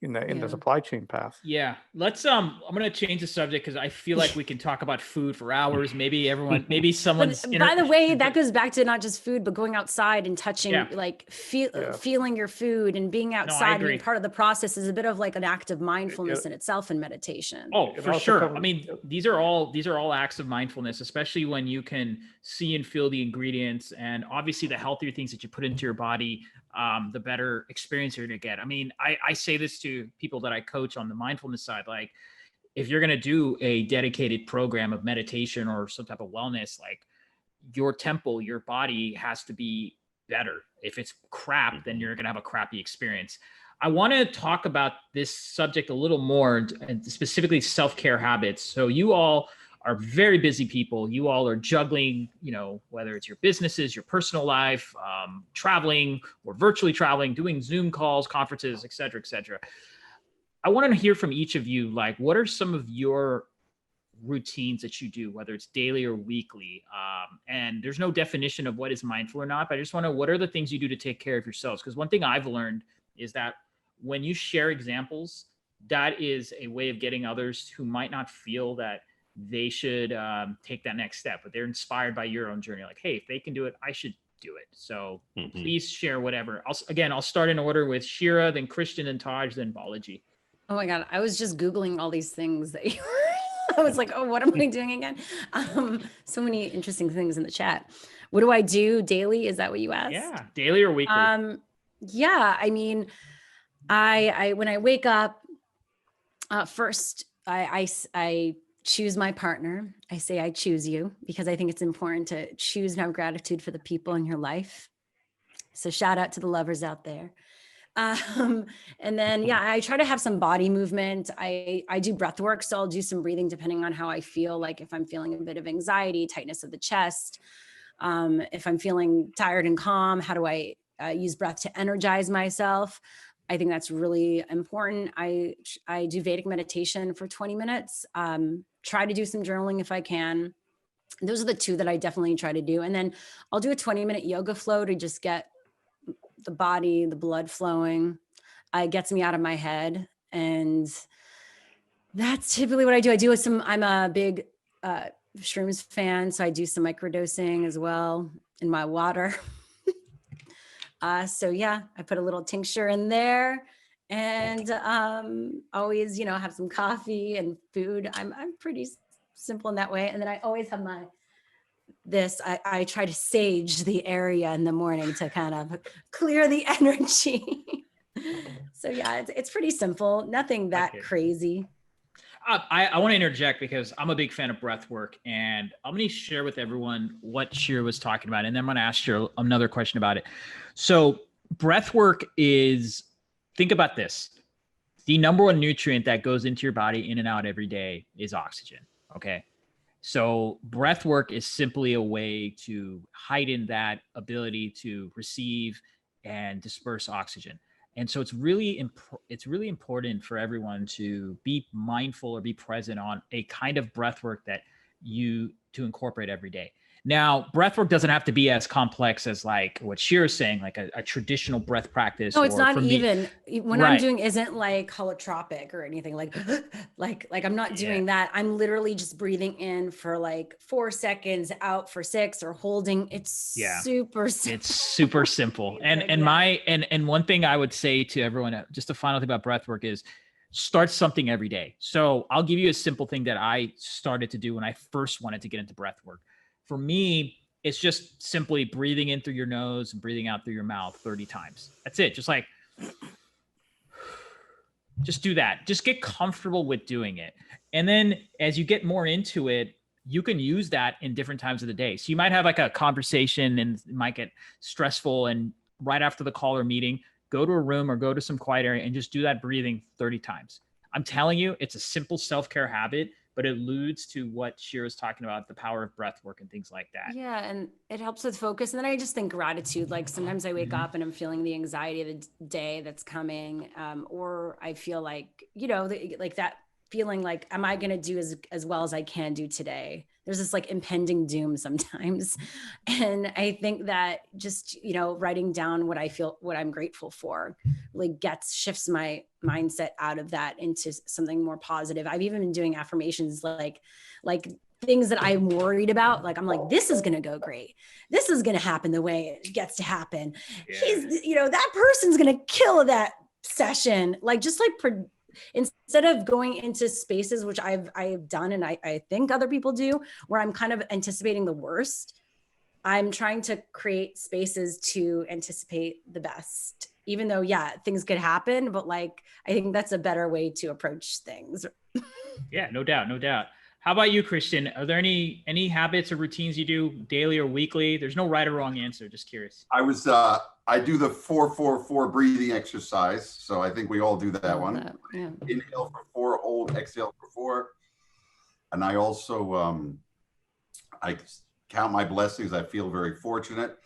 in the supply chain path. Yeah, let's I'm gonna change the subject because I feel like we can talk about food for hours. Maybe someone's. By the way, that goes back to not just food, but going outside and touching, like feeling your food and being outside. And being part of the process is a bit of like an act of mindfulness in itself and meditation. Oh, for sure. I mean, these are all acts of mindfulness, especially when you can see and feel the ingredients, and obviously the healthier things that you put into your body, the better experience you're going to get. I mean, I say this to people that I coach on the mindfulness side, like, if you're going to do a dedicated program of meditation or some type of wellness, like, your temple, your body has to be better. If it's crap, then you're going to have a crappy experience. I want to talk about this subject a little more, and specifically self-care habits. So you all are very busy people. You all are juggling, you know, whether it's your businesses, your personal life, traveling or virtually traveling, doing Zoom calls, conferences, et cetera, et cetera. I want to hear from each of you, like, what are some of your routines that you do, whether it's daily or weekly. And there's no definition of what is mindful or not, but I just want to know, what are the things you do to take care of yourselves? Because one thing I've learned is that when you share examples, that is a way of getting others who might not feel that they should take that next step, but they're inspired by your own journey. Like, hey, if they can do it, I should do it. So please share whatever. I'll start in order with Shira, then Christian, then Taj, then Balaji. Oh my God. I was just Googling all these things that you I was like, oh, what am I doing again? So many interesting things in the chat. What do I do daily? Is that what you asked? Yeah. Daily or weekly? Yeah. I mean, I when I wake up, first I choose my partner. I say, I choose you, because I think it's important to choose and have gratitude for the people in your life. So shout out to the lovers out there. And then, yeah, I try to have some body movement. I do breath work. So I'll do some breathing depending on how I feel. Like if I'm feeling a bit of anxiety, tightness of the chest, if I'm feeling tired and calm, how do I use breath to energize myself? I think that's really important. I do Vedic meditation for 20 minutes. Try to do some journaling if I can. Those are the two that I definitely try to do. And then I'll do a 20-minute yoga flow to just get the body, the blood flowing. It gets me out of my head. And that's typically what I do. I'm a big shrooms fan. So I do some microdosing as well in my water. So yeah, I put a little tincture in there, and always, have some coffee and food. I'm pretty simple in that way. And then I always have I try to sage the area in the morning to kind of clear the energy. So yeah, it's pretty simple. Nothing that crazy. I want to interject because I'm a big fan of breath work, and I'm going to share with everyone what Shira was talking about. And then I'm going to ask you another question about it. So breath work think about this. The number one nutrient that goes into your body in and out every day is oxygen. Okay. So breath work is simply a way to heighten that ability to receive and disperse oxygen. And so it's really important for everyone to be mindful or be present on a kind of breath work to incorporate every day. Now, breath work doesn't have to be as complex as like what Shira's saying, like a traditional breath practice. No, it's not even when right. I'm doing isn't like holotropic or anything like I'm not doing that. I'm literally just breathing in for like 4 seconds, out for 6, or holding. It's super simple. It's super simple. And one thing I would say to everyone, just a final thing about breath work is start something every day. So I'll give you a simple thing that I started to do when I first wanted to get into breath work. For me, it's just simply breathing in through your nose and breathing out through your mouth 30 times. That's it. Just do that. Just get comfortable with doing it. And then as you get more into it, you can use that in different times of the day. So you might have like a conversation and it might get stressful, and right after the call or meeting, go to a room or go to some quiet area and just do that breathing 30 times. I'm telling you, it's a simple self-care habit, but it alludes to what Shira's talking about, the power of breath work and things like that. Yeah. And it helps with focus. And then I just think gratitude, like sometimes I wake up and I'm feeling the anxiety of the day that's coming. Or I feel like, like that feeling like, am I going to do as well as I can do today? There's this like impending doom sometimes. And I think that just, writing down what I feel, what I'm grateful for, really shifts my mindset out of that into something more positive. I've even been doing affirmations like things that I'm worried about. Like, I'm like, this is going to go great. This is going to happen the way it gets to happen. Yeah. That person's going to kill that session. Like, just like instead of going into spaces, which I've done, and I think other people do, where I'm kind of anticipating the worst, I'm trying to create spaces to anticipate the best, even though, things could happen, but like, I think that's a better way to approach things. Yeah, no doubt. How about you, Christian? Are there any habits or routines you do daily or weekly? There's no right or wrong answer. Just curious. I do the 4-4-4 breathing exercise. So I think we all do that one. Yeah. Inhale for 4, hold, exhale for 4. And I also, I count my blessings. I feel very fortunate.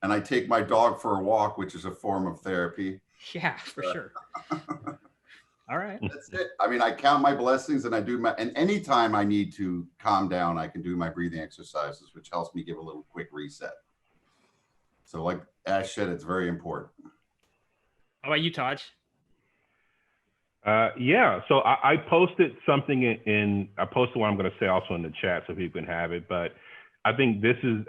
And I take my dog for a walk, which is a form of therapy. Yeah, for sure. All right. That's it. I mean, I count my blessings and I do and anytime I need to calm down, I can do my breathing exercises, which helps me give a little quick reset. So like Ash said, it's very important. How about you, Taj? Yeah, so I posted something I posted what I'm going to say also in the chat so people can have it. But I think this is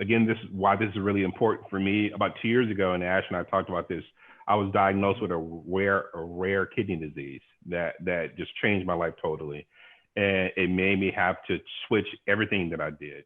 why this is really important for me. About 2 years ago, and Ash and I talked about this, I was diagnosed with a rare kidney disease that just changed my life totally. And it made me have to switch everything that I did.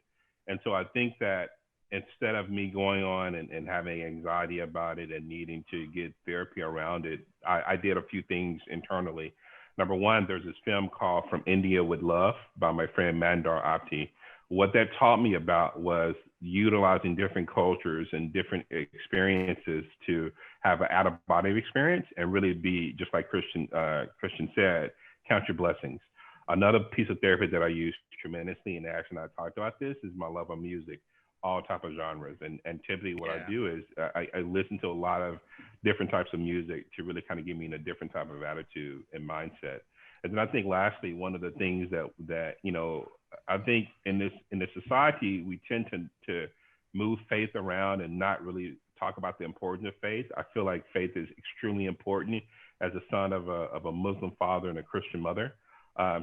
And so I think that instead of me going on and having anxiety about it and needing to get therapy around it, I did a few things internally. Number one, there's this film called From India with Love by my friend Mandar Apte. What that taught me about was utilizing different cultures and different experiences to have an out-of-body experience and really be, just like Christian said, count your blessings. Another piece of therapy that I use tremendously, and Ash and I talked about this, is my love of music, all type of genres. And typically what I do is I listen to a lot of different types of music to really kind of give me a different type of attitude and mindset. And then I think lastly, one of the things that you know, I think in this society, we tend to move faith around and not really talk about the importance of faith. I feel like faith is extremely important as a son of a Muslim father and a Christian mother.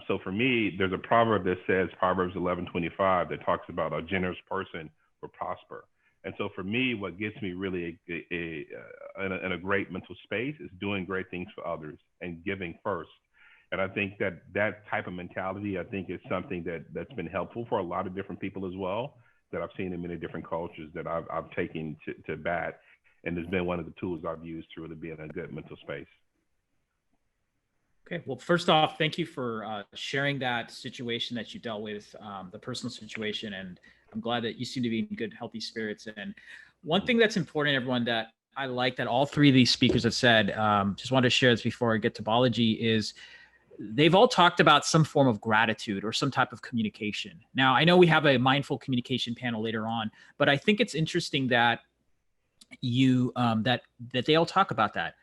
So for me, there's a proverb that says, Proverbs 11:25, that talks about a generous person will prosper. And so for me, what gets me really in a great mental space is doing great things for others and giving first. And I think that type of mentality, I think, is something that's been helpful for a lot of different people as well, that I've seen in many different cultures that I've taken to bat. And it's been one of the tools I've used to really be in a good mental space. Okay. Well, first off, thank you for sharing that situation that you dealt with, the personal situation. And I'm glad that you seem to be in good, healthy spirits. And one thing that's important, everyone, that I like that all three of these speakers have said, just wanted to share this before I get to Balaji, is they've all talked about some form of gratitude or some type of communication. Now, I know we have a mindful communication panel later on, but I think it's interesting that you that they all talk about that.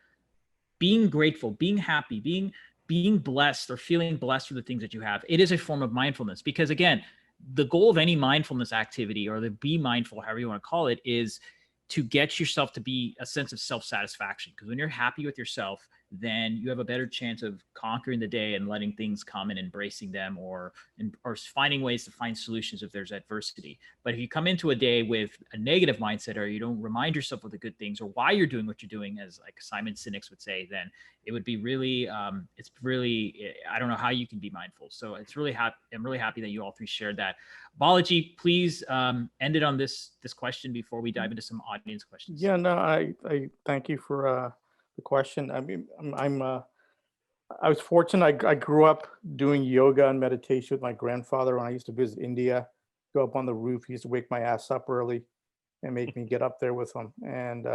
Being grateful, being happy, being blessed or feeling blessed for the things that you have. It is a form of mindfulness, because again, the goal of any mindfulness activity, or the be mindful, however you want to call it, is to get yourself to be a sense of self-satisfaction. Because when you're happy with yourself, then you have a better chance of conquering the day and letting things come and embracing them, or finding ways to find solutions if there's adversity. But if you come into a day with a negative mindset, or you don't remind yourself of the good things or why you're doing what you're doing, as like Simon Sinek would say, then it would be really, it's really, I don't know how you can be mindful. So it's really I'm really happy that you all three shared that. Balaji, please end it on this question before we dive into some audience questions. Yeah, no, I thank you for the question. I mean, I was fortunate. I grew up doing yoga and meditation with my grandfather when I used to visit India. Go up on the roof. He used to wake my ass up early and make me get up there with him. And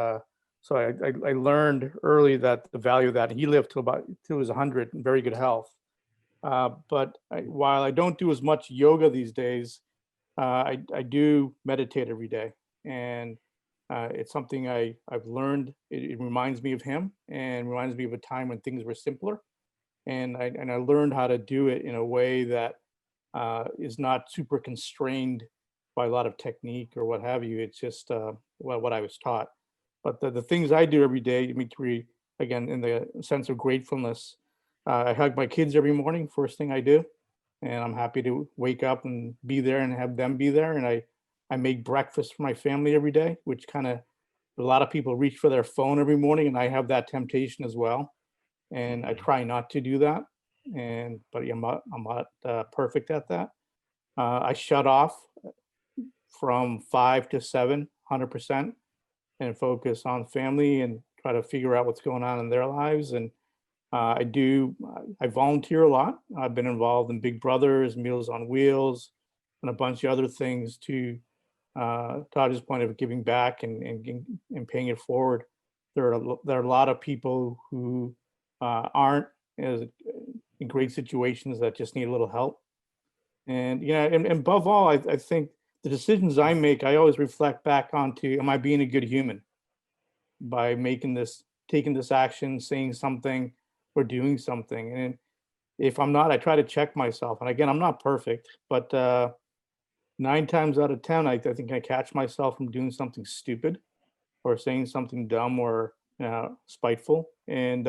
so I learned early that the value of that. He lived till he was 100 in very good health. But while I don't do as much yoga these days, I do meditate every day. And it's something I've learned. It reminds me of him and reminds me of a time when things were simpler. And I learned how to do it in a way that is not super constrained by a lot of technique or what have you. It's just what I was taught. But the things I do every day, again, in the sense of gratefulness, I hug my kids every morning, first thing I do. And I'm happy to wake up and be there and have them be there. And I make breakfast for my family every day, which kind of, a lot of people reach for their phone every morning, and I have that temptation as well. And I try not to do that. But I'm not perfect at that. I shut off from 5 to 7, 100%, and focus on family and try to figure out what's going on in their lives. And I volunteer a lot. I've been involved in Big Brothers, Meals on Wheels, and a bunch of other things to Todd's point of giving back and paying it forward. There are a lot of people who aren't in great situations that just need a little help. And and above all, I think the decisions I make, I always reflect back onto, am I being a good human by taking this action, saying something, or doing something? If I'm not, I try to check myself. And again, I'm not perfect, but 9 times out of 10, I think I catch myself from doing something stupid or saying something dumb or spiteful. And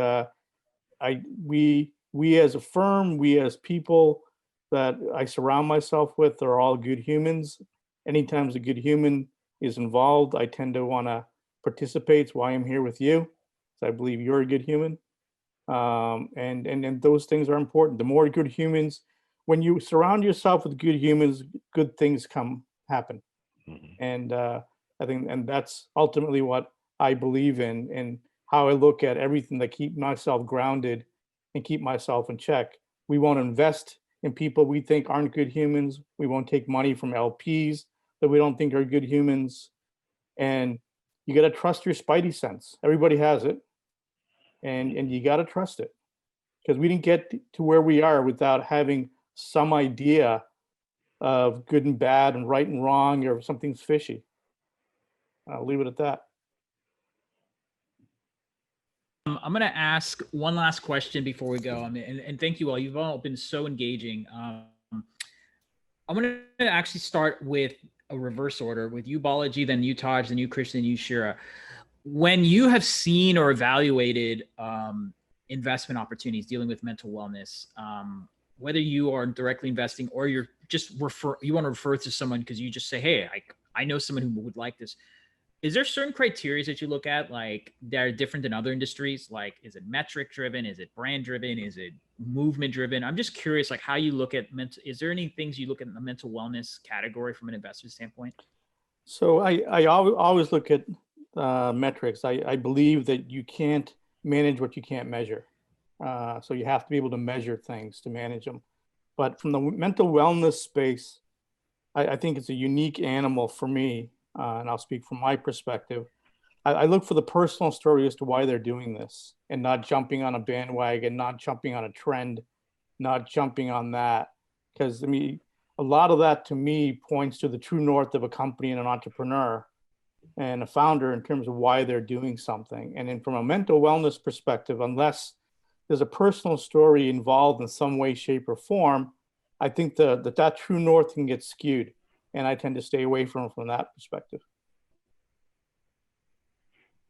we as a firm, we as people that I surround myself with are all good humans. Anytime a good human is involved, I tend to want to participate. It's why I'm here with you. So I believe you're a good human. And those things are important. The more good humans, when you surround yourself with good humans, good things happen. And I think, and that's ultimately what I believe in, and how I look at everything to keep myself grounded and keep myself in check. We won't invest in people we think aren't good humans. We won't take money from LPs that we don't think are good humans. And you got to trust your spidey sense. Everybody has it. And you got to trust it, because we didn't get to where we are without having some idea of good and bad and right and wrong, or something's fishy. I'll leave it at that. I'm going to ask one last question before we go. And thank you all. You've all been so engaging. I'm going to actually start with a reverse order, with you, Balaji, then you, Taj, then you, Christian, then you, Shira. When you have seen or evaluated investment opportunities dealing with mental wellness, whether you are directly investing or you want to refer to someone because you just say, hey, I know someone who would like this. Is there certain criteria that you look at, like, that are different than other industries? Like, is it metric driven? Is it brand driven? Is it movement driven? I'm just curious, like, how you look at is there any things you look at in the mental wellness category from an investment standpoint? So I always look at metrics. I believe that you can't manage what you can't measure. So you have to be able to measure things to manage them. But from the mental wellness space, I think it's a unique animal for me. And I'll speak from my perspective. I look for the personal story as to why they're doing this, and not jumping on a bandwagon, not jumping on a trend, not jumping on that. Because I mean, a lot of that to me points to the true north of a company and an entrepreneur and a founder in terms of why they're doing something. And then from a mental wellness perspective, unless there's a personal story involved in some way, shape, or form, I think that true north can get skewed. And I tend to stay away from that perspective.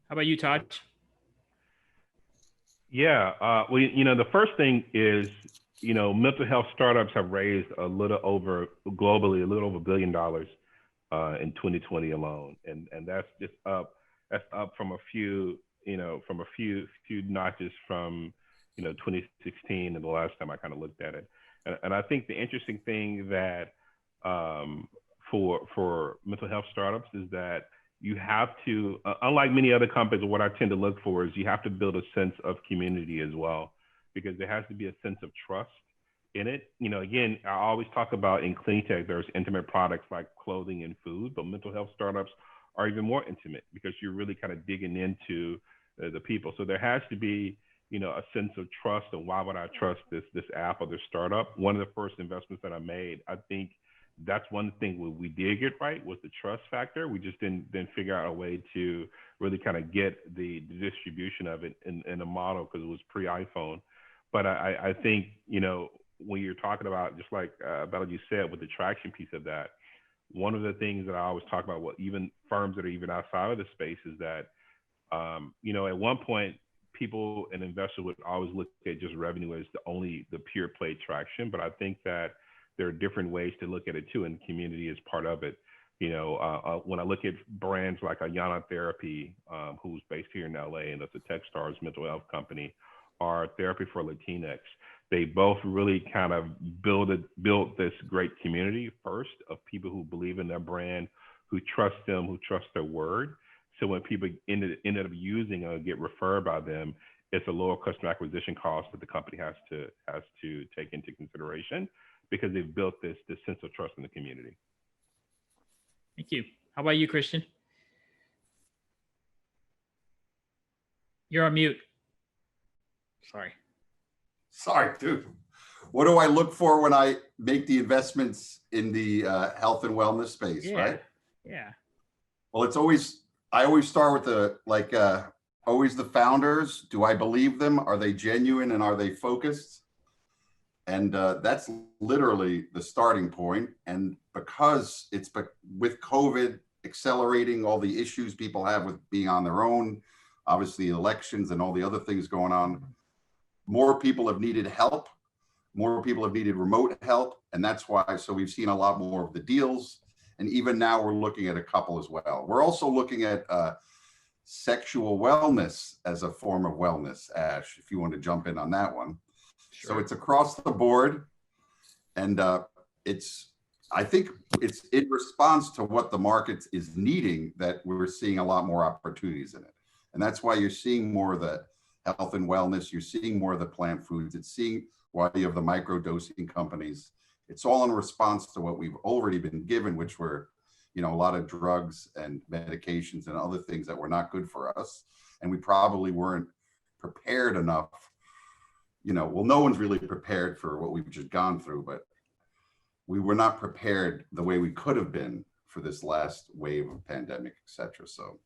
How about you, Todd? Yeah, well, the first thing is, mental health startups have raised globally a little over $1 billion in 2020 alone, and that's just up. That's up from a few notches from 2016 and the last time I kind of looked at it. And I think the interesting thing that for mental health startups is that you have to, unlike many other companies, what I tend to look for is you have to build a sense of community as well, because there has to be a sense of trust in it. Again, I always talk about in Cleantech, there's intimate products like clothing and food, but mental health startups are even more intimate because you're really kind of digging into the people. So there has to be, a sense of trust. And why would I trust this app or this startup? One of the first investments that I made, I think that's one thing we did get right, was the trust factor. We just didn't figure out a way to really kind of get the distribution of it in a model, because it was pre-iPhone. But I think, when you're talking about, just like Balaji said, with the traction piece of that, one of the things that I always talk about, what even firms that are even outside of the space, is that, at one point, people and investors would always look at just revenue as the pure play traction. But I think that there are different ways to look at it too, and community is part of it. When I look at brands like Ayana Therapy, who's based here in LA, and that's a Techstars mental health company, or Therapy for Latinx, they both really kind of built this great community first of people who believe in their brand, who trust them, who trust their word. So when people ended up using or get referred by them, it's a lower customer acquisition cost that the company has to take into consideration, because they've built this sense of trust in the community. Thank you. How about you, Christian? You're on mute. Sorry, dude. What do I look for when I make the investments in the health and wellness space, right? Yeah. Well, I always start with always the founders. Do I believe them? Are they genuine and are they focused? And that's literally the starting point. And because it's with COVID accelerating all the issues people have with being on their own, obviously elections and all the other things going on, more people have needed help. More people have needed remote help. And that's why, so we've seen a lot more of the deals. And even now we're looking at a couple as well. We're also looking at sexual wellness as a form of wellness, Ash, if you want to jump in on that one. Sure. So it's across the board. And I think it's in response to what the market is needing that we're seeing a lot more opportunities in it. And that's why you're seeing more of the health and wellness. You're seeing more of the plant foods. It's seeing why you have the micro-dosing companies. It's all in response to what we've already been given, which were, a lot of drugs and medications and other things that were not good for us. And we probably weren't prepared enough. Well, no one's really prepared for what we've just gone through, but we were not prepared the way we could have been for this last wave of pandemic, et cetera. So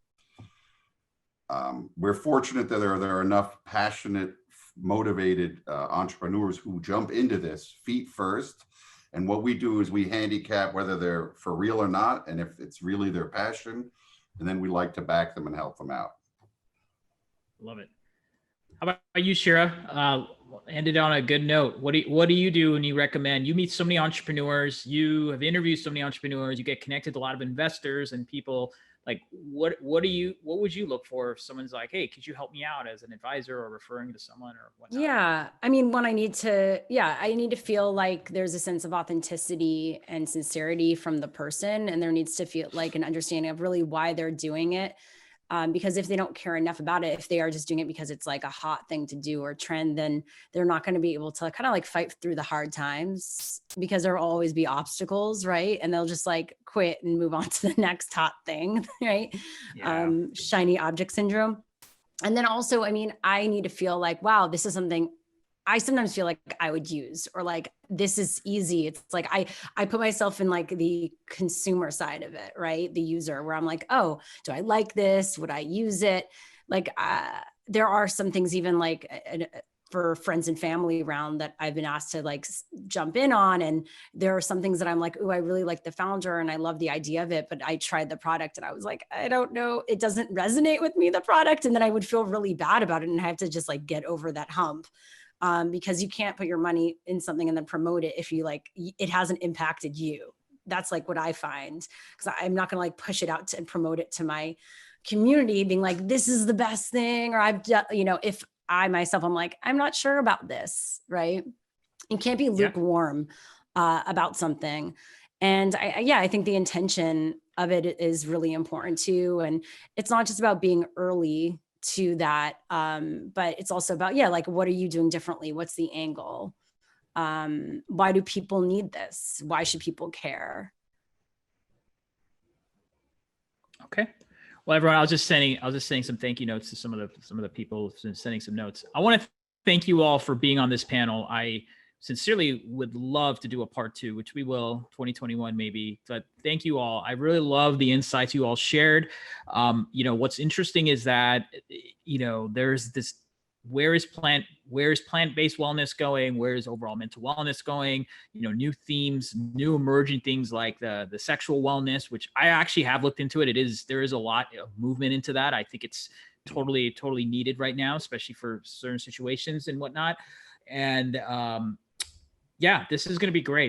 we're fortunate that there are enough passionate, motivated entrepreneurs who jump into this feet first. And what we do is we handicap whether they're for real or not, and if it's really their passion, and then we like to back them and help them out. Love it. How about you, Shira? Ended on a good note. What do you do when you recommend? You meet so many entrepreneurs. You have interviewed so many entrepreneurs. You get connected to a lot of investors and people. Like, what would you look for if someone's like, hey, could you help me out as an advisor or referring to someone or whatnot? Yeah. I mean, I need to feel like there's a sense of authenticity and sincerity from the person, and there needs to feel like an understanding of really why they're doing it. Because if they don't care enough about it, if they are just doing it because it's like a hot thing to do or trend, then they're not going to be able to kind of like fight through the hard times, because there will always be obstacles, right? And they'll just like quit and move on to the next hot thing, right? Yeah. Shiny object syndrome. And then also, I mean, I need to feel like, wow, this is something I sometimes feel like I would use, or like, this is easy. It's like, I put myself in like the consumer side of it, right? The user, where I'm like, oh, do I like this? Would I use it? Like, there are some things even like for friends and family around that I've been asked to like jump in on. And there are some things that I'm like, oh, I really like the founder and I love the idea of it, but I tried the product and I was like, I don't know, it doesn't resonate with me, the product. And then I would feel really bad about it and I have to just like get over that hump. Because you can't put your money in something and then promote it if you like, it hasn't impacted you. That's like what I find, because I'm not gonna like push it out and promote it to my community being like, this is the best thing, or I've done, if I myself, I'm like, I'm not sure about this, right? You can't be lukewarm about something. And I think the intention of it is really important too. And it's not just about being early to that, but it's also about, like, what are you doing differently? What's the angle? Why do people need this? Why should people care? Okay. Well, everyone, I was just sending some thank you notes to some of the people sending some notes. I want to thank you all for being on this panel. I sincerely would love to do a part 2, which we will 2021 maybe, but thank you all. I really love the insights you all shared. What's interesting is that, there's this, where is plant-based wellness going? Where is overall mental wellness going? New themes, new emerging things like the sexual wellness, which I actually have looked into it. There is a lot of movement into that. I think it's totally needed right now, especially for certain situations and whatnot. And this is going to be great.